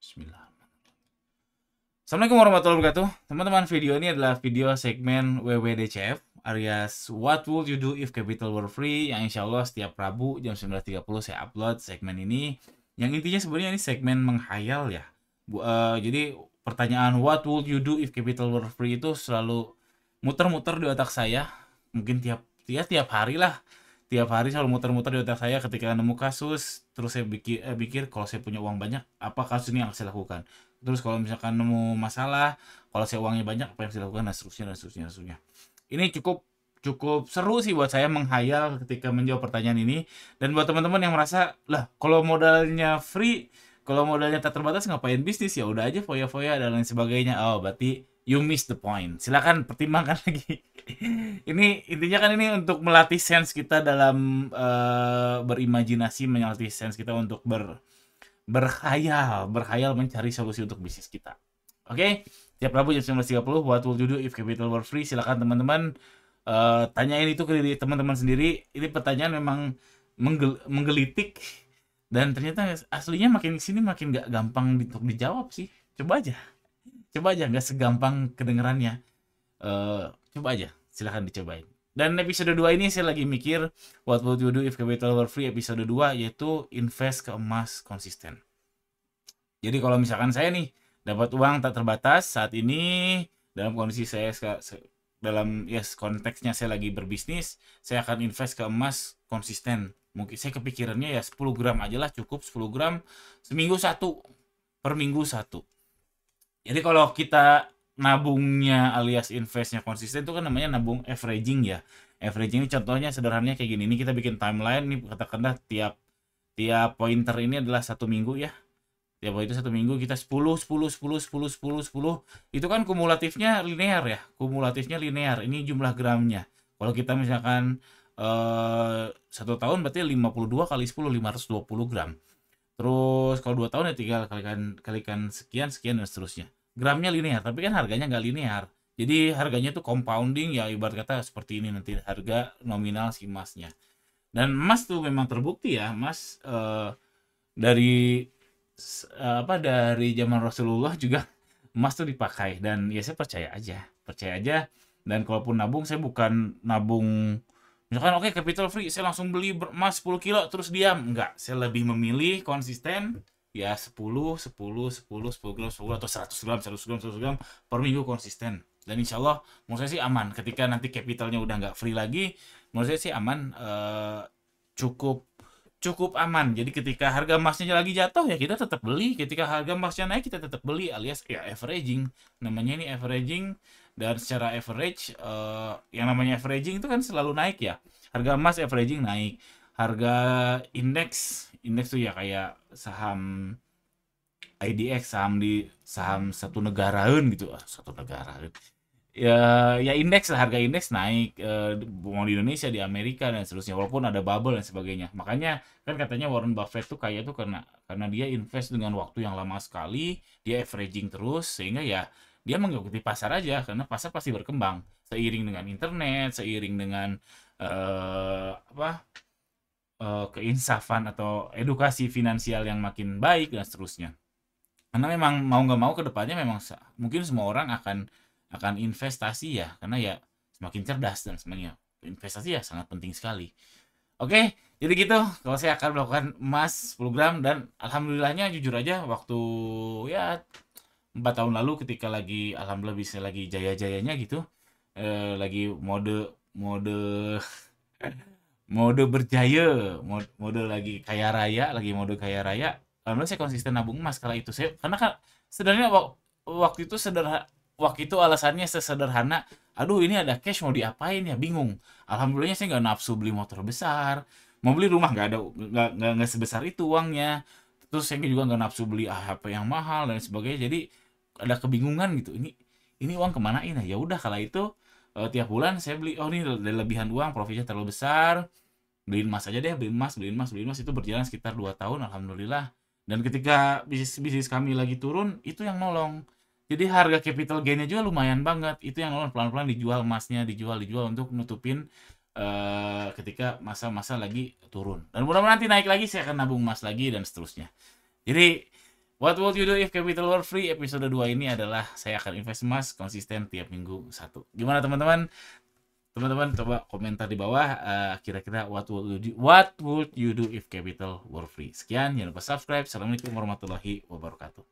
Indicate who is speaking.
Speaker 1: Bismillah. Assalamualaikum warahmatullahi wabarakatuh. Teman-teman, video ini adalah video segmen WWDCF alias What Would You Do If Capital Were Free, yang insya Allah setiap Rabu jam 19.30 saya upload segmen ini. Yang intinya sebenarnya ini segmen menghayal ya. Jadi pertanyaan What Would You Do If Capital Were Free itu selalu muter-muter di otak saya. Mungkin tiap hari lah. Tiap hari selalu muter-muter di otak saya ketika nemu kasus. Terus saya pikir kalau saya punya uang banyak, apa kasus ini yang saya lakukan. Terus kalau misalkan nemu masalah, kalau saya uangnya banyak, apa yang saya lakukan, dan seterusnya, dan seterusnya, dan seterusnya. Ini cukup seru sih buat saya menghayal ketika menjawab pertanyaan ini. Dan buat teman-teman yang merasa, lah kalau modalnya free, kalau modalnya tak terbatas, ngapain bisnis? Ya udah aja foya-foya dan lain sebagainya. Oh, berarti you miss the point. Silakan pertimbangkan lagi. Ini intinya kan ini untuk melatih sense kita dalam berimajinasi, melatih sense kita untuk berkhayal mencari solusi untuk bisnis kita. Oke, tiap Rabu jam 19.30 What Would You Do If Capital Were Free. Silakan teman-teman tanyain itu ke diri teman-teman sendiri. Ini pertanyaan memang menggelitik dan ternyata aslinya makin sini makin gak gampang untuk dijawab sih. Coba aja nggak segampang kedengerannya. Coba aja, silahkan dicobain. Dan episode 2 ini saya lagi mikir What Would You Do If Capital Were Free episode 2, yaitu invest ke emas konsisten. Jadi kalau misalkan saya nih dapat uang tak terbatas saat ini, dalam kondisi saya dalam konteksnya saya lagi berbisnis, saya akan invest ke emas konsisten. Mungkin saya kepikirannya ya 10 gram aja lah, cukup 10 gram seminggu satu, per minggu satu. Jadi kalau kita nabungnya alias investnya konsisten itu kan namanya nabung averaging ya. Averaging ini contohnya sederhananya kayak gini. Ini kita bikin timeline nih, katakanlah tiap pointer ini adalah 1 minggu ya. Tiap pointer 1 minggu kita 10 10 10 10 10 10. Itu kan kumulatifnya linear ya. Kumulatifnya linear. Ini jumlah gramnya. Kalau kita misalkan 1 tahun berarti 52 kali 10 520 gram. Terus kalau 2 tahun ya tinggal kalikan sekian sekian dan seterusnya. Gramnya linear, tapi kan harganya nggak linear. Jadi harganya tuh compounding ya, ibarat kata seperti ini nanti harga nominal si emasnya. Dan emas tuh memang terbukti ya, emas dari dari zaman Rasulullah juga emas tuh dipakai, dan ya saya percaya aja. Dan kalaupun nabung, saya bukan nabung misalkan oke, capital free saya langsung beli emas 10 kilo terus diam, enggak. Saya lebih memilih konsisten ya 10 10 10 10 gram 10 atau 100 gram 100 gram 100 gram per minggu konsisten. Dan insya Allah menurut saya sih aman ketika nanti capitalnya udah nggak free lagi. Menurut saya sih aman, cukup aman. Jadi ketika harga emasnya lagi jatuh ya kita tetap beli, ketika harga emasnya naik kita tetap beli, alias ya averaging. Namanya ini averaging. Dan secara average, yang namanya averaging itu kan selalu naik ya. Harga emas averaging naik. Harga indeks tuh ya kayak saham IDX, saham satu negaraan gitu. Satu negaraan. Ya indeks lah, harga indeks naik, mau di Indonesia, di Amerika dan seterusnya, walaupun ada bubble dan sebagainya. Makanya kan katanya Warren Buffett tuh kaya tuh karena dia invest dengan waktu yang lama sekali, dia averaging terus, sehingga ya dia mengikuti pasar aja, karena pasar pasti berkembang seiring dengan internet, seiring dengan keinsafan atau edukasi finansial yang makin baik dan seterusnya. Karena memang mau nggak mau kedepannya memang mungkin semua orang akan investasi ya, karena ya semakin cerdas dan sebenarnya investasi ya sangat penting sekali. Oke, jadi gitu. Kalau saya akan melakukan emas 10 gram, dan alhamdulillahnya jujur aja waktu ya 4 tahun lalu ketika lagi alhamdulillah bisa lagi jaya-jayanya gitu, lagi mode berjaya, mode lagi kaya raya, alhamdulillah saya konsisten nabung emas kala itu. Karena kan sebenarnya waktu itu alasannya sesederhana, aduh ini ada cash mau diapain ya, bingung. Alhamdulillahnya saya nggak nafsu beli motor besar, mau beli rumah nggak sebesar itu uangnya. Terus saya juga nggak nafsu beli HP yang mahal dan sebagainya. Jadi ada kebingungan gitu, ini uang kemanain ya. Ya udah kala itu tiap bulan saya beli, oh ini lebihan uang, profitnya terlalu besar, beliin emas aja deh, beliin emas. Itu berjalan sekitar 2 tahun alhamdulillah. Dan ketika bisnis kami lagi turun, itu yang nolong. Jadi harga capital gain-nya juga lumayan banget. Itu yang nolong, pelan-pelan dijual emasnya, dijual untuk nutupin ketika masa-masa lagi turun. Dan mudah-mudahan nanti naik lagi, saya akan nabung emas lagi dan seterusnya. Jadi What would you do if capital were free? Episode 2 ini adalah saya akan invest emas konsisten tiap minggu satu. Gimana teman-teman? Teman-teman coba komentar di bawah kira-kira what would you do if capital were free. Sekian, jangan lupa subscribe. Assalamualaikum warahmatullahi wabarakatuh.